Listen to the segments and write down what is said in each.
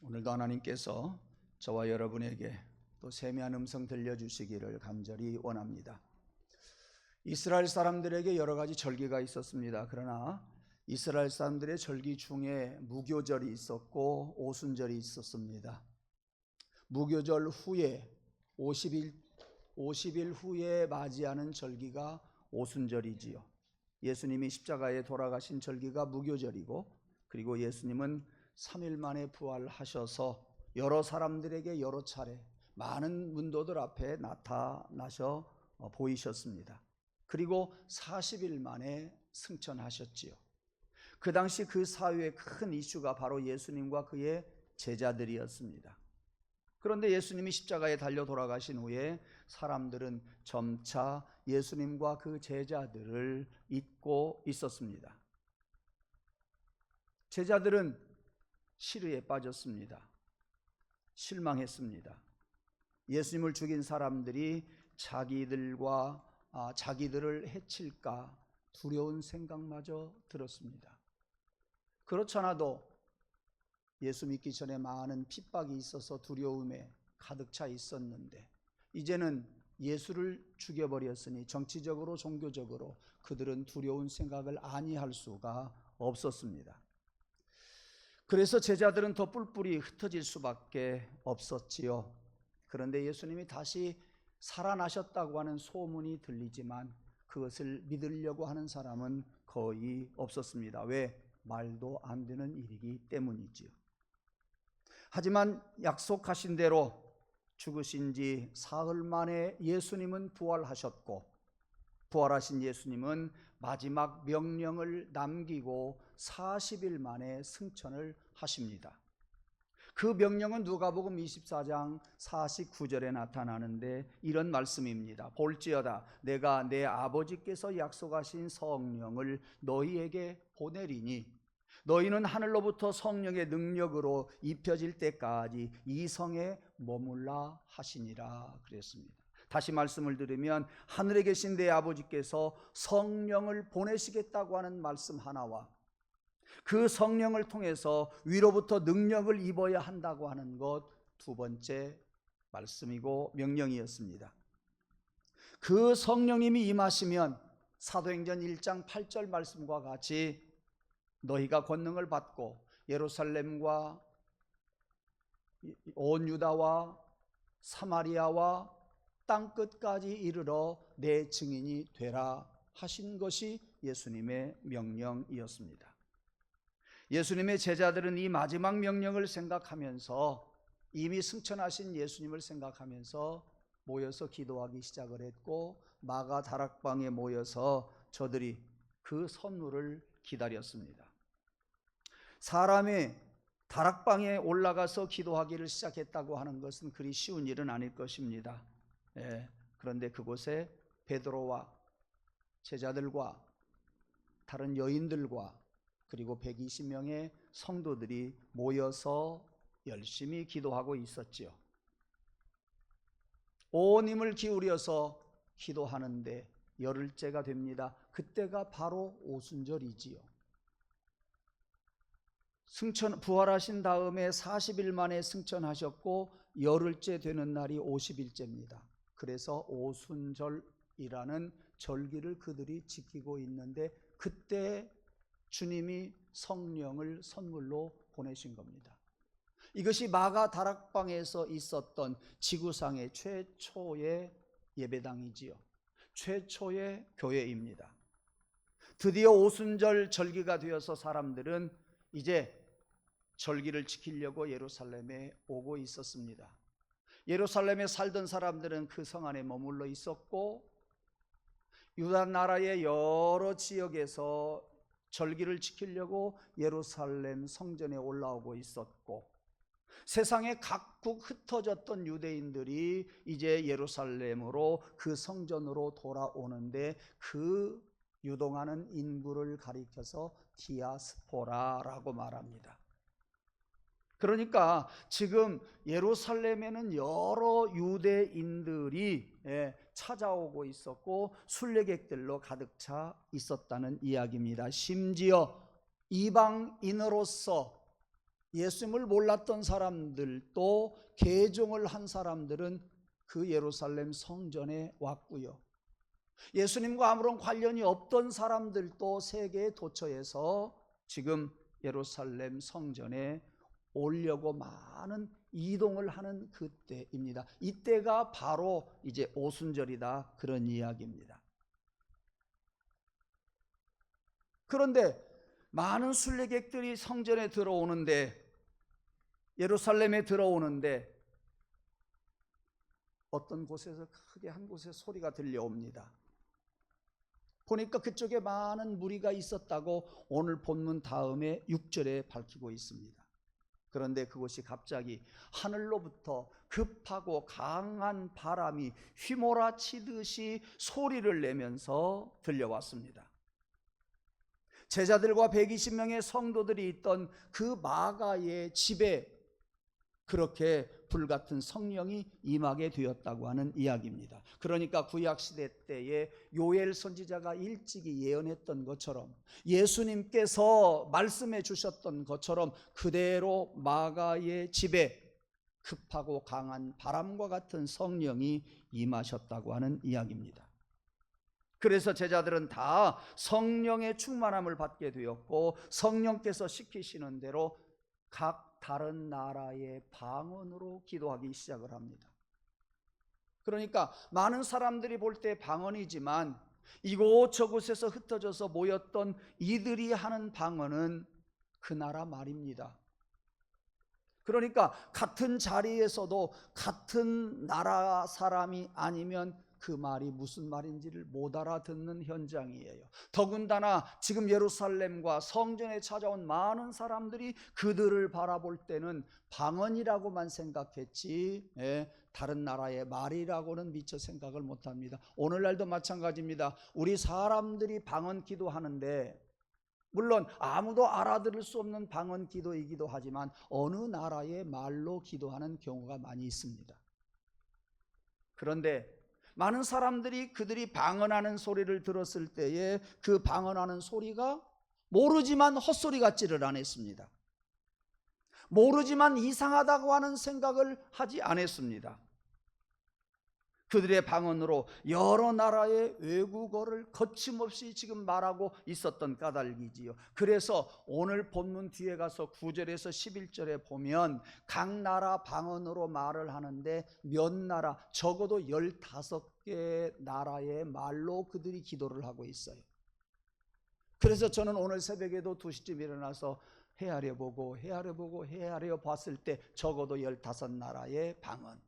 오늘도 하나님께서 저와 여러분에게 또 세미한 음성 들려주시기를 간절히 원합니다. 이스라엘 사람들에게 여러 가지 절기가 있었습니다. 그러나 이스라엘 사람들의 절기 중에 무교절이 있었고 오순절이 있었습니다. 무교절 후에 50일 후에 맞이하는 절기가 오순절이지요. 예수님이 십자가에 돌아가신 절기가 무교절이고, 그리고 예수님은 3일 만에 부활하셔서 여러 사람들에게 여러 차례 많은 문도들 앞에 나타나셔 보이셨습니다. 그리고 40일 만에 승천하셨지요. 그 당시 그 사회의 큰 이슈가 바로 예수님과 그의 제자들이었습니다. 그런데 예수님이 십자가에 달려 돌아가신 후에 사람들은 점차 예수님과 그 제자들을 잊고 있었습니다. 제자들은 시르에 빠졌습니다. 실망했습니다. 예수님을 죽인 사람들이 자기들을 해칠까 두려운 생각마저 들었습니다. 그렇지 않아도 예수 믿기 전에 많은 핍박이 있어서 두려움에 가득 차 있었는데, 이제는 예수를 죽여버렸으니 정치적으로 종교적으로 그들은 두려운 생각을 아니할 수가 없었습니다. 그래서 제자들은 더 뿔뿔이 흩어질 수밖에 없었지요. 그런데 예수님이 다시 살아나셨다고 하는 소문이 들리지만 그것을 믿으려고 하는 사람은 거의 없었습니다. 왜? 말도 안 되는 일이기 때문이지요. 하지만 약속하신 대로 죽으신 지 사흘 만에 예수님은 부활하셨고, 부활하신 예수님은 마지막 명령을 남기고 40일 만에 승천을 하십니다. 그 명령은 누가복음 24장 49절에 나타나는데 이런 말씀입니다. 볼지어다 내가 내 아버지께서 약속하신 성령을 너희에게 보내리니 너희는 하늘로부터 성령의 능력으로 입혀질 때까지 이 성에 머물라 하시니라 그랬습니다. 다시 말씀을 들으면 하늘에 계신 내 아버지께서 성령을 보내시겠다고 하는 말씀 하나와 그 성령을 통해서 위로부터 능력을 입어야 한다고 하는 것, 두 번째 말씀이고 명령이었습니다. 그 성령님이 임하시면 사도행전 1장 8절 말씀과 같이 너희가 권능을 받고 예루살렘과 온 유다와 사마리아와 땅끝까지 이르러 내 증인이 되라 하신 것이 예수님의 명령이었습니다. 예수님의 제자들은 이 마지막 명령을 생각하면서, 이미 승천하신 예수님을 생각하면서 모여서 기도하기 시작을 했고, 마가 다락방에 모여서 저들이 그 선물을 기다렸습니다. 사람이 다락방에 올라가서 기도하기를 시작했다고 하는 것은 그리 쉬운 일은 아닐 것입니다. 그런데 그곳에 베드로와 제자들과 다른 여인들과 그리고 120명의 성도들이 모여서 열심히 기도하고 있었지요. 온 힘을 기울여서 기도하는데 열흘째가 됩니다. 그때가 바로 오순절이지요. 부활하신 다음에 40일 만에 승천하셨고 열흘째 되는 날이 50일째입니다. 그래서 오순절이라는 절기를 그들이 지키고 있는데, 그때 주님이 성령을 선물로 보내신 겁니다. 이것이 마가 다락방에서 있었던 지구상의 최초의 예배당이지요. 최초의 교회입니다. 드디어 오순절 절기가 되어서 사람들은 이제 절기를 지키려고 예루살렘에 오고 있었습니다. 예루살렘에 살던 사람들은 그 성 안에 머물러 있었고, 유다 나라의 여러 지역에서 절기를 지키려고 예루살렘 성전에 올라오고 있었고, 세상의 각국 흩어졌던 유대인들이 이제 예루살렘으로 그 성전으로 돌아오는데, 그 유동하는 인구를 가리켜서 디아스포라라고 말합니다. 그러니까 지금 예루살렘에는 여러 유대인들이 찾아오고 있었고 순례객들로 가득 차 있었다는 이야기입니다. 심지어 이방인으로서 예수님을 몰랐던 사람들도 개종을 한 사람들은 그 예루살렘 성전에 왔고요. 예수님과 아무런 관련이 없던 사람들도 세계에 도처에서 지금 예루살렘 성전에 오려고 많은 이동을 하는 그때입니다. 이때가 바로 이제 오순절이다, 그런 이야기입니다. 그런데 많은 순례객들이 성전에 들어오는데, 예루살렘에 들어오는데 어떤 곳에서 크게 한 곳에 소리가 들려옵니다. 보니까 그쪽에 많은 무리가 있었다고 오늘 본문 다음에 6절에 밝히고 있습니다. 그런데 그곳이 갑자기 하늘로부터 급하고 강한 바람이 휘몰아치듯이 소리를 내면서 들려왔습니다. 제자들과 120명의 성도들이 있던 그 마가의 집에 그렇게 불같은 성령이 임하게 되었다고 하는 이야기입니다. 그러니까 구약시대 때에 요엘 선지자가 일찍이 예언했던 것처럼, 예수님께서 말씀해 주셨던 것처럼 그대로 마가의 집에 급하고 강한 바람과 같은 성령이 임하셨다고 하는 이야기입니다. 그래서 제자들은 다 성령의 충만함을 받게 되었고, 성령께서 시키시는 대로 각 다른 나라의 방언으로 기도하기 시작을 합니다. 그러니까 많은 사람들이 볼 때 방언이지만 이곳저곳에서 흩어져서 모였던 이들이 하는 방언은 그 나라 말입니다. 그러니까 같은 자리에서도 같은 나라 사람이 아니면 그 말이 무슨 말인지를 못 알아듣는 현장이에요. 더군다나 지금 예루살렘과 성전에 찾아온 많은 사람들이 그들을 바라볼 때는 방언이라고만 생각했지, 다른 나라의 말이라고는 미처 생각을 못합니다. 오늘날도 마찬가지입니다. 우리 사람들이 방언 기도하는데, 물론 아무도 알아들을 수 없는 방언 기도이기도 하지만 어느 나라의 말로 기도하는 경우가 많이 있습니다. 그런데 많은 사람들이 그들이 방언하는 소리를 들었을 때에 그 방언하는 소리가 모르지만 헛소리 같지를 않았습니다. 모르지만 이상하다고 하는 생각을 하지 않았습니다. 그들의 방언으로 여러 나라의 외국어를 거침없이 지금 말하고 있었던 까닭이지요. 그래서 오늘 본문 뒤에 가서 9절에서 11절에 보면 각 나라 방언으로 말을 하는데 몇 나라, 적어도 15개 나라의 말로 그들이 기도를 하고 있어요. 그래서 저는 오늘 새벽에도 2시쯤 일어나서 헤아려 보고 봤을 때 적어도 15나라의 방언,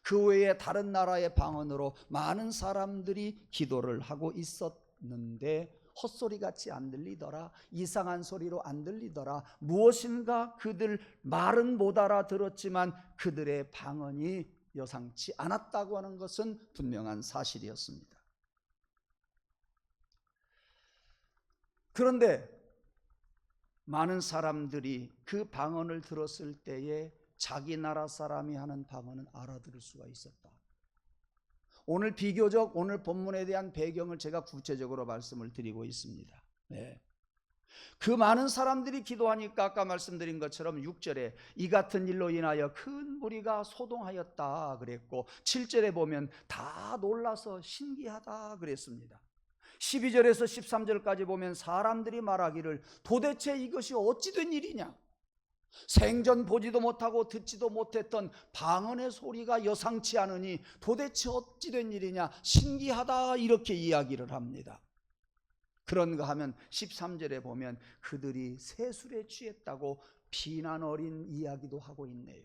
그 외에 다른 나라의 방언으로 많은 사람들이 기도를 하고 있었는데 헛소리같이 안 들리더라, 이상한 소리로 안 들리더라. 무엇인가 그들 말은 못 알아들었지만 그들의 방언이 여상치 않았다고 하는 것은 분명한 사실이었습니다. 그런데 많은 사람들이 그 방언을 들었을 때에 자기 나라 사람이 하는 방언은 알아들을 수가 있었다. 오늘 비교적 오늘 본문에 대한 배경을 제가 구체적으로 말씀을 드리고 있습니다. 그 많은 사람들이 기도하니까 아까 말씀드린 것처럼 6절에 이 같은 일로 인하여 큰 무리가 소동하였다 그랬고, 7절에 보면 다 놀라서 신기하다 그랬습니다. 12절에서 13절까지 보면 사람들이 말하기를 도대체 이것이 어찌 된 일이냐, 생전 보지도 못하고 듣지도 못했던 방언의 소리가 여상치 않으니 도대체 어찌 된 일이냐, 신기하다, 이렇게 이야기를 합니다. 그런가 하면 13절에 보면 그들이 새 술에 취했다고 비난 어린 이야기도 하고 있네요.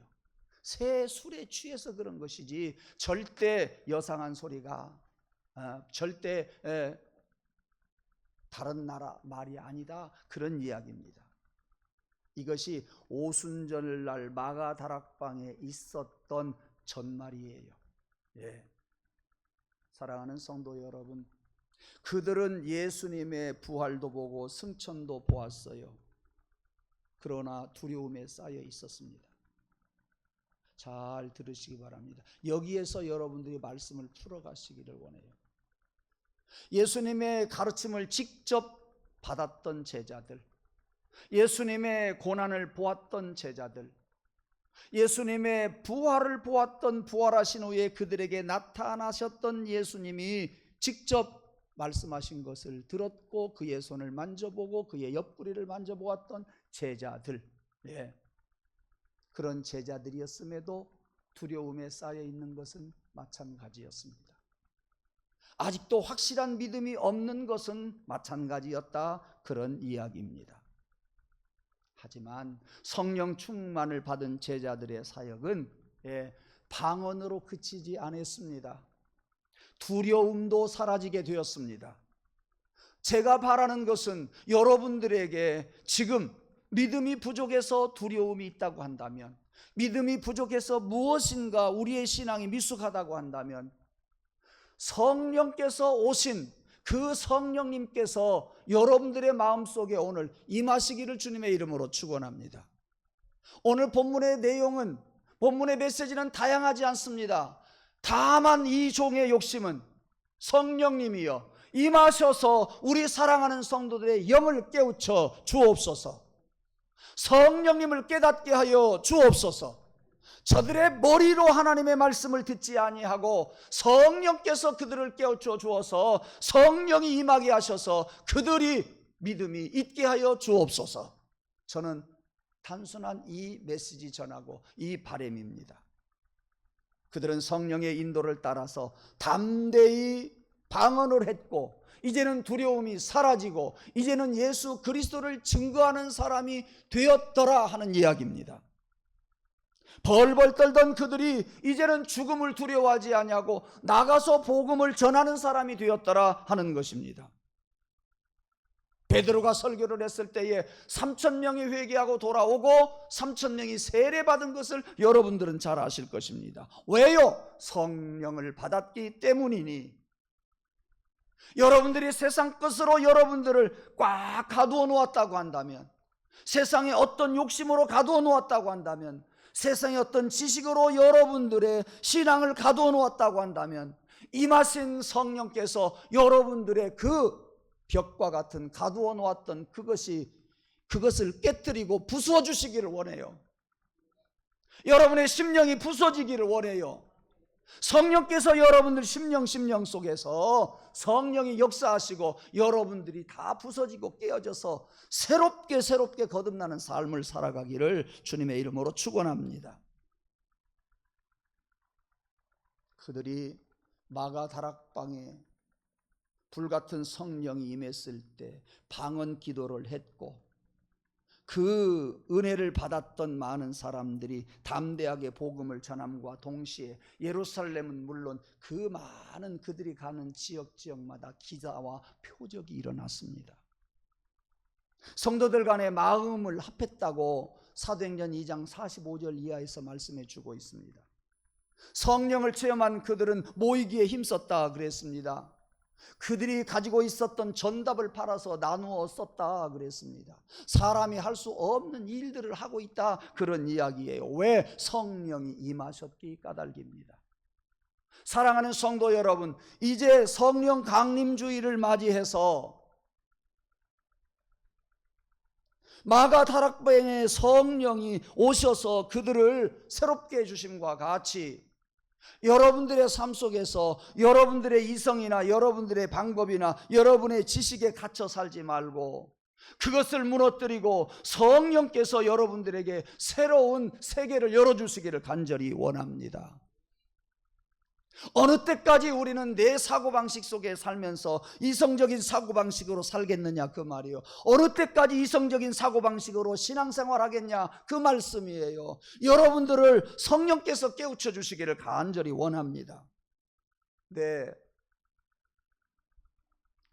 새 술에 취해서 그런 것이지 절대 여상한 소리가 절대 다른 나라 말이 아니다, 그런 이야기입니다. 이것이 오순절날 마가다락방에 있었던 전말이에요. 사랑하는 성도 여러분, 그들은 예수님의 부활도 보고 승천도 보았어요. 그러나 두려움에 쌓여 있었습니다. 잘 들으시기 바랍니다. 여기에서 여러분들이 말씀을 풀어가시기를 원해요. 예수님의 가르침을 직접 받았던 제자들, 예수님의 고난을 보았던 제자들, 예수님의 부활을 보았던 부활하신 후에 그들에게 나타나셨던 예수님이 직접 말씀하신 것을 들었고 그의 손을 만져보고 그의 옆구리를 만져보았던 제자들, 그런 제자들이었음에도 두려움에 쌓여 있는 것은 마찬가지였습니다. 아직도 확실한 믿음이 없는 것은 마찬가지였다, 그런 이야기입니다. 하지만 성령 충만을 받은 제자들의 사역은 방언으로 그치지 않았습니다. 두려움도 사라지게 되었습니다. 제가 바라는 것은 여러분들에게 지금 믿음이 부족해서 두려움이 있다고 한다면, 믿음이 부족해서 무엇인가 우리의 신앙이 미숙하다고 한다면, 성령께서 오신 그 성령님께서 여러분들의 마음속에 오늘 임하시기를 주님의 이름으로 축원합니다. 오늘 본문의 내용은, 본문의 메시지는 다양하지 않습니다. 다만 이 종의 욕심은 성령님이여 임하셔서 우리 사랑하는 성도들의 영을 깨우쳐 주옵소서, 성령님을 깨닫게 하여 주옵소서. 저들의 머리로 하나님의 말씀을 듣지 아니하고 성령께서 그들을 깨우쳐 주어서 성령이 임하게 하셔서 그들이 믿음이 있게 하여 주옵소서. 저는 단순한 이 메시지 전하고 이 바람입니다. 그들은 성령의 인도를 따라서 담대히 방언을 했고, 이제는 두려움이 사라지고 이제는 예수 그리스도를 증거하는 사람이 되었더라 하는 이야기입니다. 벌벌 떨던 그들이 이제는 죽음을 두려워하지 아니하고 나가서 복음을 전하는 사람이 되었더라 하는 것입니다. 베드로가 설교를 했을 때에 3,000명이 회개하고 돌아오고 3,000명이 세례받은 것을 여러분들은 잘 아실 것입니다. 왜요? 성령을 받았기 때문이니. 여러분들이 세상 것으로 여러분들을 꽉 가두어 놓았다고 한다면, 세상의 어떤 욕심으로 가두어 놓았다고 한다면, 세상의 어떤 지식으로 여러분들의 신앙을 가두어 놓았다고 한다면, 임하신 성령께서 여러분들의 그 벽과 같은 가두어 놓았던 그것을 깨뜨리고 부수어 주시기를 원해요. 여러분의 심령이 부서지기를 원해요. 성령께서 여러분들 심령 속에서 성령이 역사하시고 여러분들이 다 부서지고 깨어져서 새롭게 거듭나는 삶을 살아가기를 주님의 이름으로 축원합니다. 그들이 마가 다락방에 불같은 성령이 임했을 때 방언 기도를 했고, 그 은혜를 받았던 많은 사람들이 담대하게 복음을 전함과 동시에 예루살렘은 물론 그 많은 그들이 가는 지역마다 기사와 표적이 일어났습니다. 성도들 간의 마음을 합했다고 사도행전 2장 45절 이하에서 말씀해 주고 있습니다. 성령을 체험한 그들은 모이기에 힘썼다 그랬습니다. 그들이 가지고 있었던 전답을 팔아서 나누어 썼다 그랬습니다. 사람이 할 수 없는 일들을 하고 있다, 그런 이야기예요. 왜? 성령이 임하셨기 까닭입니다. 사랑하는 성도 여러분, 이제 성령 강림주의를 맞이해서 마가 다락방에 성령이 오셔서 그들을 새롭게 해주심과 같이 여러분들의 삶 속에서 여러분들의 이성이나 여러분들의 방법이나 여러분의 지식에 갇혀 살지 말고 그것을 무너뜨리고 성령께서 여러분들에게 새로운 세계를 열어주시기를 간절히 원합니다. 어느 때까지 우리는 내 사고방식 속에 살면서 이성적인 사고방식으로 살겠느냐 그 말이에요. 어느 때까지 이성적인 사고방식으로 신앙생활 하겠냐 그 말씀이에요. 여러분들을 성령께서 깨우쳐 주시기를 간절히 원합니다. 네,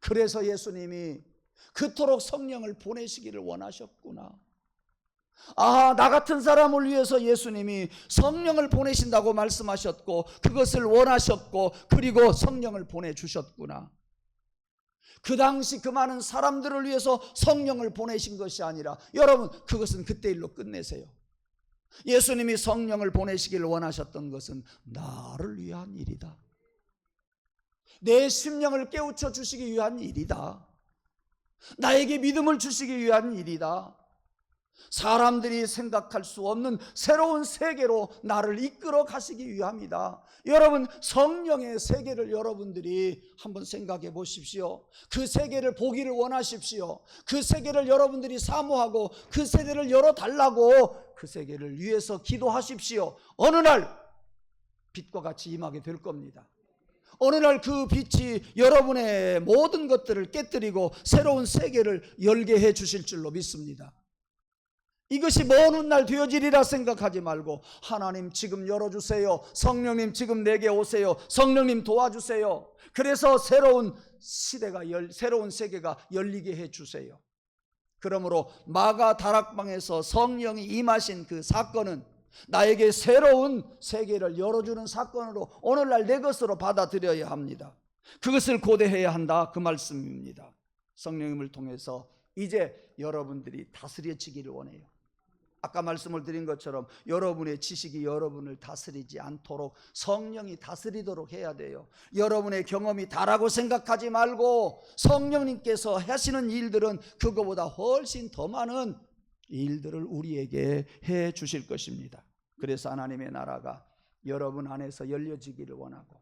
그래서 예수님이 그토록 성령을 보내시기를 원하셨구나. 나 같은 사람을 위해서 예수님이 성령을 보내신다고 말씀하셨고 그것을 원하셨고 그리고 성령을 보내주셨구나. 그 당시 그 많은 사람들을 위해서 성령을 보내신 것이 아니라, 여러분 그것은 그때 일로 끝내세요. 예수님이 성령을 보내시기를 원하셨던 것은 나를 위한 일이다. 내 심령을 깨우쳐 주시기 위한 일이다. 나에게 믿음을 주시기 위한 일이다. 사람들이 생각할 수 없는 새로운 세계로 나를 이끌어 가시기 위함이다. 여러분, 성령의 세계를 여러분들이 한번 생각해 보십시오. 그 세계를 보기를 원하십시오. 그 세계를 여러분들이 사모하고 그 세계를 열어달라고 그 세계를 위해서 기도하십시오. 어느 날 빛과 같이 임하게 될 겁니다. 어느 날 그 빛이 여러분의 모든 것들을 깨뜨리고 새로운 세계를 열게 해 주실 줄로 믿습니다. 이것이 먼 훗날 되어지리라 생각하지 말고, 하나님 지금 열어주세요. 성령님 지금 내게 오세요. 성령님 도와주세요. 그래서 새로운 시대가 새로운 세계가 열리게 해주세요. 그러므로 마가 다락방에서 성령이 임하신 그 사건은 나에게 새로운 세계를 열어주는 사건으로 오늘날 내 것으로 받아들여야 합니다. 그것을 고대해야 한다, 그 말씀입니다. 성령님을 통해서 이제 여러분들이 다스려지기를 원해요. 아까 말씀을 드린 것처럼 여러분의 지식이 여러분을 다스리지 않도록 성령이 다스리도록 해야 돼요. 여러분의 경험이 다라고 생각하지 말고 성령님께서 하시는 일들은 그거보다 훨씬 더 많은 일들을 우리에게 해 주실 것입니다. 그래서 하나님의 나라가 여러분 안에서 열려지기를 원하고,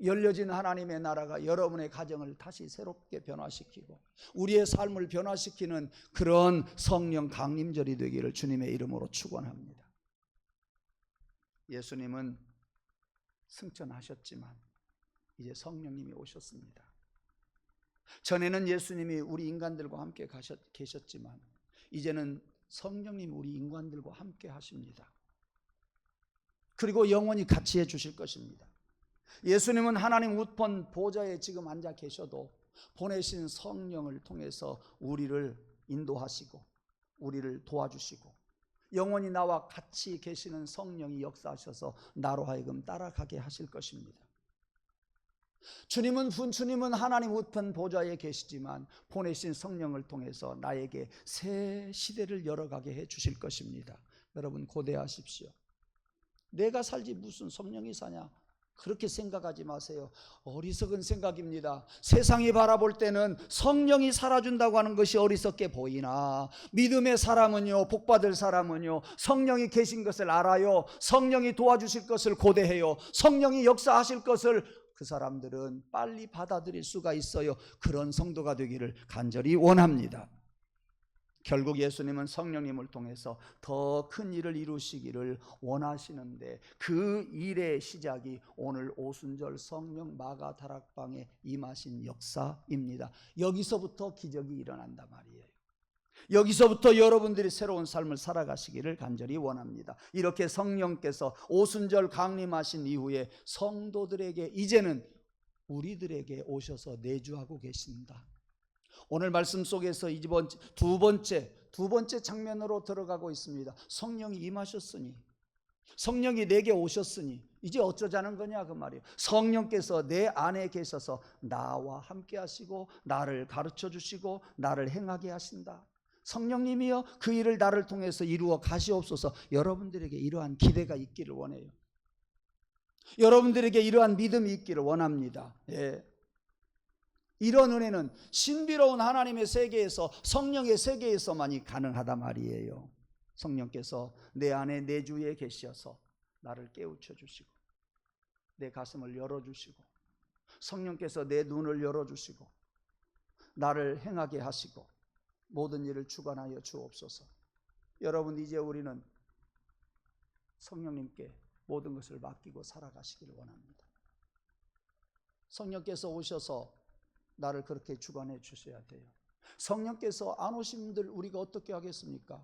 열려진 하나님의 나라가 여러분의 가정을 다시 새롭게 변화시키고 우리의 삶을 변화시키는 그런 성령 강림절이 되기를 주님의 이름으로 축원합니다. 예수님은 승천하셨지만 이제 성령님이 오셨습니다. 전에는 예수님이 우리 인간들과 함께 계셨지만 이제는 성령님이 우리 인간들과 함께 하십니다. 그리고 영원히 같이 해 주실 것입니다. 예수님은 하나님 우편 보좌에 지금 앉아 계셔도 보내신 성령을 통해서 우리를 인도하시고 우리를 도와주시고 영원히 나와 같이 계시는 성령이 역사하셔서 나로 하여금 따라가게 하실 것입니다. 주님은 하나님 우편 보좌에 계시지만 보내신 성령을 통해서 나에게 새 시대를 열어가게 해 주실 것입니다. 여러분 고대하십시오. 내가 살지 무슨 성령이 사냐, 그렇게 생각하지 마세요. 어리석은 생각입니다. 세상이 바라볼 때는 성령이 살아준다고 하는 것이 어리석게 보이나 믿음의 사람은요, 복받을 사람은요, 성령이 계신 것을 알아요. 성령이 도와주실 것을 고대해요. 성령이 역사하실 것을 그 사람들은 빨리 받아들일 수가 있어요. 그런 성도가 되기를 간절히 원합니다. 결국 예수님은 성령님을 통해서 더 큰 일을 이루시기를 원하시는데 그 일의 시작이 오늘 오순절 성령 마가 다락방에 임하신 역사입니다. 여기서부터 기적이 일어난단 말이에요. 여기서부터 여러분들이 새로운 삶을 살아가시기를 간절히 원합니다. 이렇게 성령께서 오순절 강림하신 이후에 성도들에게 이제는 우리들에게 오셔서 내주하고 계신다. 오늘 말씀 속에서 이번 두 번째 장면으로 들어가고 있습니다. 성령이 임하셨으니, 성령이 내게 오셨으니 이제 어쩌자는 거냐 그 말이에요. 성령께서 내 안에 계셔서 나와 함께 하시고 나를 가르쳐 주시고 나를 행하게 하신다. 성령님이여 그 일을 나를 통해서 이루어 가시옵소서. 여러분들에게 이러한 기대가 있기를 원해요. 여러분들에게 이러한 믿음이 있기를 원합니다. 예. 이런 은혜는 신비로운 하나님의 세계에서, 성령의 세계에서만이 가능하다 말이에요. 성령께서 내 안에 내주에 계셔서 나를 깨우쳐 주시고 내 가슴을 열어주시고 성령께서 내 눈을 열어주시고 나를 행하게 하시고 모든 일을 주관하여 주옵소서. 여러분 이제 우리는 성령님께 모든 것을 맡기고 살아가시기를 원합니다. 성령께서 오셔서 나를 그렇게 주관해 주셔야 돼요. 성령께서 안 오신 분들 우리가 어떻게 하겠습니까?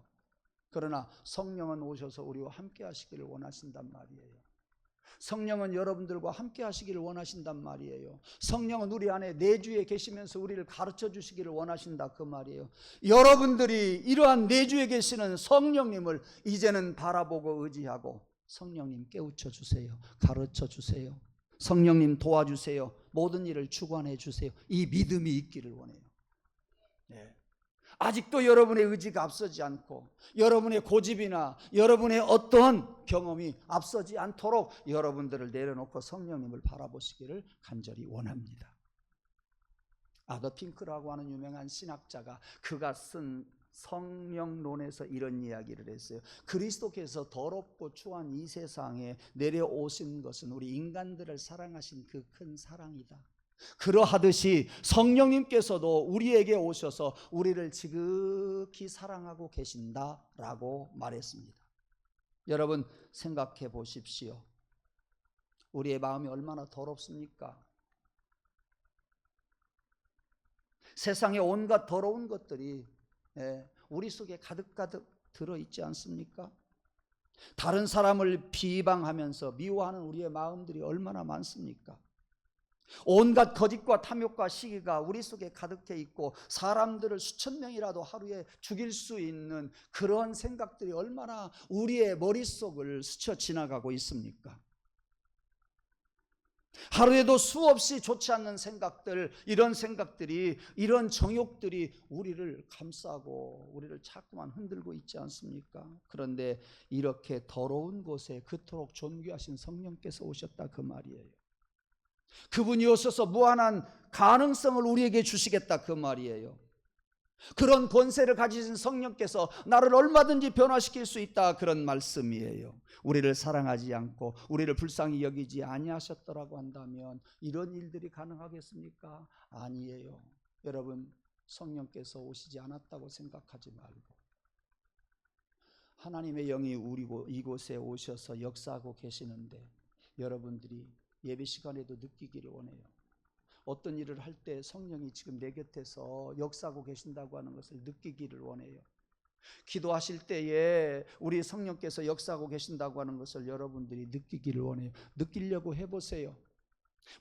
그러나 성령은 오셔서 우리와 함께 하시기를 원하신단 말이에요. 성령은 여러분들과 함께 하시기를 원하신단 말이에요. 성령은 우리 안에 내주에 계시면서 우리를 가르쳐 주시기를 원하신다 그 말이에요. 여러분들이 이러한 내주에 계시는 성령님을 이제는 바라보고 의지하고 성령님 깨우쳐 주세요. 가르쳐 주세요. 성령님 도와주세요. 모든 일을 주관해 주세요. 이 믿음이 있기를 원해요. 네. 아직도 여러분의 의지가 앞서지 않고 여러분의 고집이나 여러분의 어떠한 경험이 앞서지 않도록 여러분들을 내려놓고 성령님을 바라보시기를 간절히 원합니다. 아더 핑크라고 하는 유명한 신학자가 그가 쓴 성령론에서 이런 이야기를 했어요. 그리스도께서 더럽고 추한 이 세상에 내려오신 것은 우리 인간들을 사랑하신 그 큰 사랑이다. 그러하듯이 성령님께서도 우리에게 오셔서 우리를 지극히 사랑하고 계신다라고 말했습니다. 여러분 생각해 보십시오. 우리의 마음이 얼마나 더럽습니까? 세상에 온갖 더러운 것들이 우리 속에 가득가득 들어있지 않습니까? 다른 사람을 비방하면서 미워하는 우리의 마음들이 얼마나 많습니까? 온갖 거짓과 탐욕과 시기가 우리 속에 가득해 있고 사람들을 수천 명이라도 하루에 죽일 수 있는 그런 생각들이 얼마나 우리의 머릿속을 스쳐 지나가고 있습니까? 하루에도 수없이 좋지 않는 생각들, 이런 생각들이, 이런 정욕들이 우리를 감싸고 우리를 자꾸만 흔들고 있지 않습니까? 그런데 이렇게 더러운 곳에 그토록 존귀하신 성령께서 오셨다 그 말이에요. 그분이 오셔서 무한한 가능성을 우리에게 주시겠다 그 말이에요. 그런 권세를 가지신 성령께서 나를 얼마든지 변화시킬 수 있다 그런 말씀이에요. 우리를 사랑하지 않고 우리를 불쌍히 여기지 아니하셨더라고 한다면 이런 일들이 가능하겠습니까? 아니에요. 여러분 성령께서 오시지 않았다고 생각하지 말고 하나님의 영이 이곳에 오셔서 역사하고 계시는데 여러분들이 예배 시간에도 느끼기를 원해요. 어떤 일을 할 때 성령이 지금 내 곁에서 역사하고 계신다고 하는 것을 느끼기를 원해요. 기도하실 때에 우리 성령께서 역사하고 계신다고 하는 것을 여러분들이 느끼기를 원해요. 느끼려고 해보세요.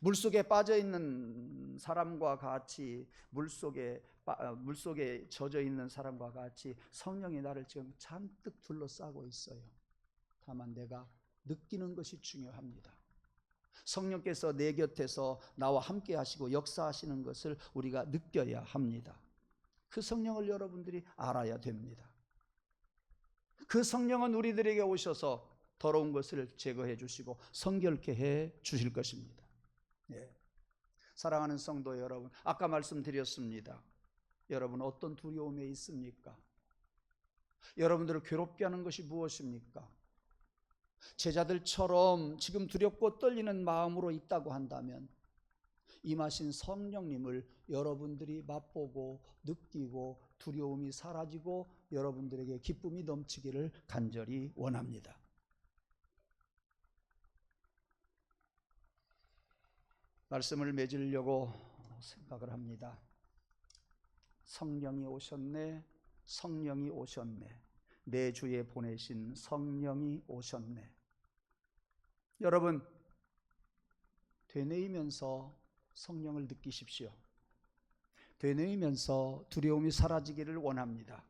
물속에 빠져있는 사람과 같이 물속에 젖어있는 사람과 같이 성령이 나를 지금 잔뜩 둘러싸고 있어요. 다만 내가 느끼는 것이 중요합니다. 성령께서 내 곁에서 나와 함께 하시고 역사하시는 것을 우리가 느껴야 합니다. 그 성령을 여러분들이 알아야 됩니다. 그 성령은 우리들에게 오셔서 더러운 것을 제거해 주시고 성결케 해 주실 것입니다. 사랑하는 성도 여러분, 아까 말씀드렸습니다. 여러분 어떤 두려움에 있습니까? 여러분들을 괴롭게 하는 것이 무엇입니까? 제자들처럼 지금 두렵고 떨리는 마음으로 있다고 한다면 임하신 성령님을 여러분들이 맛보고 느끼고 두려움이 사라지고 여러분들에게 기쁨이 넘치기를 간절히 원합니다. 말씀을 맺으려고 생각을 합니다. 성령이 오셨네, 성령이 오셨네. 내 주에 보내신 성령이 오셨네. 여러분 되뇌이면서 성령을 느끼십시오. 되뇌이면서 두려움이 사라지기를 원합니다.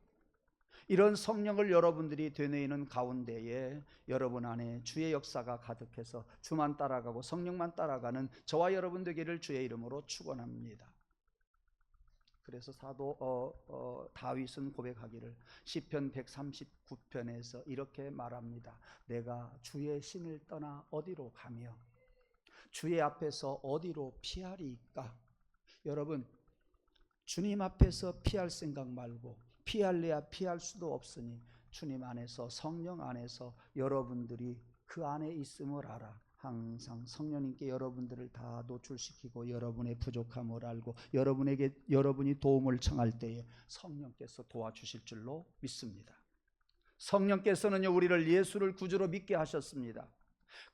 이런 성령을 여러분들이 되뇌이는 가운데에 여러분 안에 주의 역사가 가득해서 주만 따라가고 성령만 따라가는 저와 여러분 되기를 주의 이름으로 축원합니다. 그래서 사도 다윗은 고백하기를 시편 139편에서 이렇게 말합니다. 내가 주의 신을 떠나 어디로 가며 주의 앞에서 어디로 피하리이까? 여러분 주님 앞에서 피할 생각 말고 피할래야 피할 수도 없으니 주님 안에서 성령 안에서 여러분들이 그 안에 있음을 알아. 항상 성령님께 여러분들을 다 노출시키고 여러분의 부족함을 알고 여러분이 도움을 청할 때에 성령께서 도와주실 줄로 믿습니다. 성령께서는요 우리를 예수를 구주로 믿게 하셨습니다.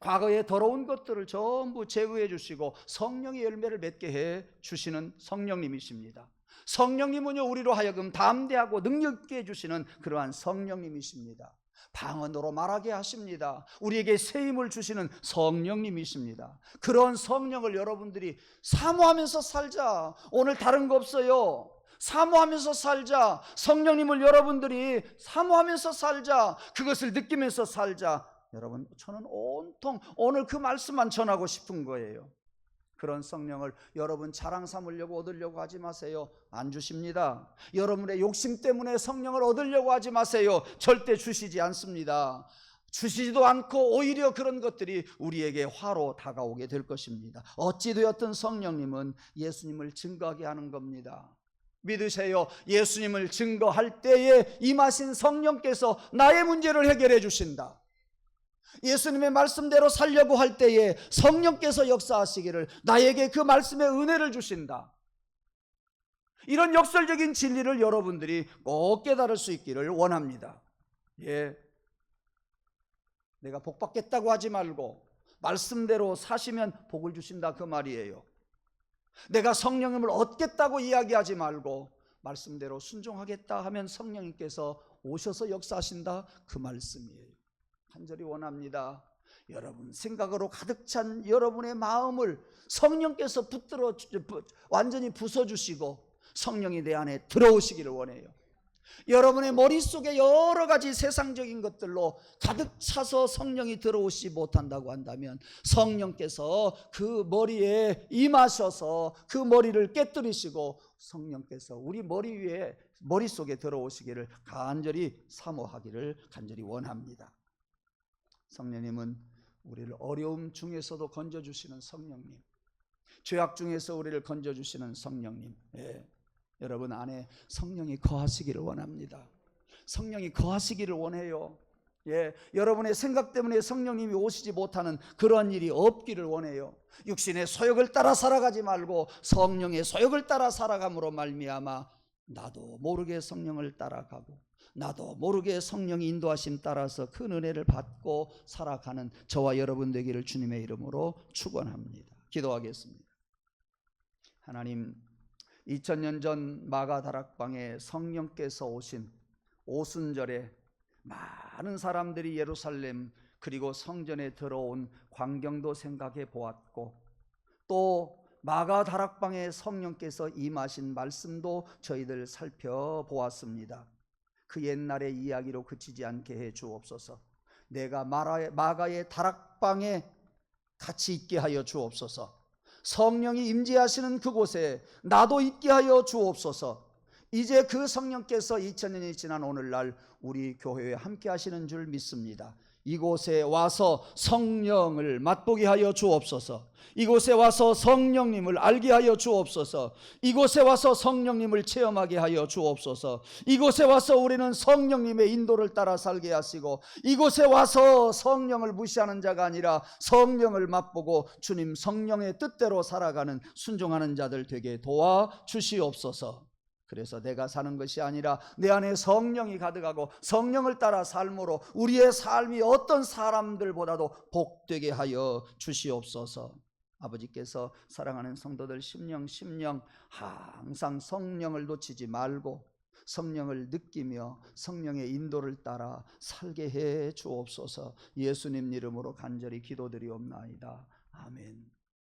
과거의 더러운 것들을 전부 제거해 주시고 성령의 열매를 맺게 해 주시는 성령님이십니다. 성령님은요 우리로 하여금 담대하고 능력 있게 해주시는 그러한 성령님이십니다. 방언으로 말하게 하십니다. 우리에게 새 힘을 주시는 성령님이십니다. 그런 성령을 여러분들이 사모하면서 살자. 오늘 다른 거 없어요. 사모하면서 살자. 성령님을 여러분들이 사모하면서 살자. 그것을 느끼면서 살자. 여러분 저는 온통 오늘 그 말씀만 전하고 싶은 거예요. 그런 성령을 여러분 자랑 삼으려고 얻으려고 하지 마세요. 안 주십니다. 여러분의 욕심 때문에 성령을 얻으려고 하지 마세요. 절대 주시지 않습니다. 주시지도 않고 오히려 그런 것들이 우리에게 화로 다가오게 될 것입니다. 어찌되었든 성령님은 예수님을 증거하게 하는 겁니다. 믿으세요. 예수님을 증거할 때에 임하신 성령께서 나의 문제를 해결해 주신다. 예수님의 말씀대로 살려고 할 때에 성령께서 역사하시기를 나에게 그 말씀의 은혜를 주신다. 이런 역설적인 진리를 여러분들이 꼭 깨달을 수 있기를 원합니다. 예, 내가 복 받겠다고 하지 말고 말씀대로 사시면 복을 주신다, 그 말이에요. 내가 성령님을 얻겠다고 이야기하지 말고 말씀대로 순종하겠다 하면 성령님께서 오셔서 역사하신다, 그 말씀이에요. 간절히 원합니다. 여러분 생각으로 가득 찬 여러분의 마음을 성령께서 완전히 부숴주시고 성령이 내 안에 들어오시기를 원해요. 여러분의 머릿속에 여러 가지 세상적인 것들로 가득 차서 성령이 들어오지 못한다고 한다면 성령께서 그 머리에 임하셔서 그 머리를 깨뜨리시고 성령께서 우리 머릿속에 들어오시기를 간절히 사모하기를 간절히 원합니다. 성령님은 우리를 어려움 중에서도 건져주시는 성령님, 죄악 중에서 우리를 건져주시는 성령님, 여러분 안에 성령이 거하시기를 원합니다. 성령이 거하시기를 원해요. 여러분의 생각 때문에 성령님이 오시지 못하는 그런 일이 없기를 원해요. 육신의 소욕을 따라 살아가지 말고 성령의 소욕을 따라 살아감으로 말미암아 나도 모르게 성령을 따라가고 나도 모르게 성령이 인도하심 따라서 큰 은혜를 받고 살아가는 저와 여러분 되기를 주님의 이름으로 축원합니다. 기도하겠습니다. 하나님, 2000년 전 마가다락방에 성령께서 오신 오순절에 많은 사람들이 예루살렘 그리고 성전에 들어온 광경도 생각해 보았고, 또 마가다락방에 성령께서 임하신 말씀도 저희들 살펴보았습니다. 그 옛날의 이야기로 그치지 않게 해 주옵소서. 내가 마가의 다락방에 같이 있게 하여 주옵소서. 성령이 임재하시는 그곳에 나도 있게 하여 주옵소서. 이제 그 성령께서 2000년이 지난 오늘날 우리 교회에 함께 하시는 줄 믿습니다. 이곳에 와서 성령을 맛보게 하여 주옵소서. 이곳에 와서 성령님을 알게 하여 주옵소서. 이곳에 와서 성령님을 체험하게 하여 주옵소서. 이곳에 와서 우리는 성령님의 인도를 따라 살게 하시고, 이곳에 와서 성령을 무시하는 자가 아니라 성령을 맛보고 주님 성령의 뜻대로 살아가는 순종하는 자들 되게 도와주시옵소서. 그래서 내가 사는 것이 아니라 내 안에 성령이 가득하고 성령을 따라 삶으로 우리의 삶이 어떤 사람들보다도 복되게 하여 주시옵소서. 아버지께서 사랑하는 성도들 심령 항상 성령을 놓치지 말고 성령을 느끼며 성령의 인도를 따라 살게 해 주옵소서. 예수님 이름으로 간절히 기도드리옵나이다. 아멘.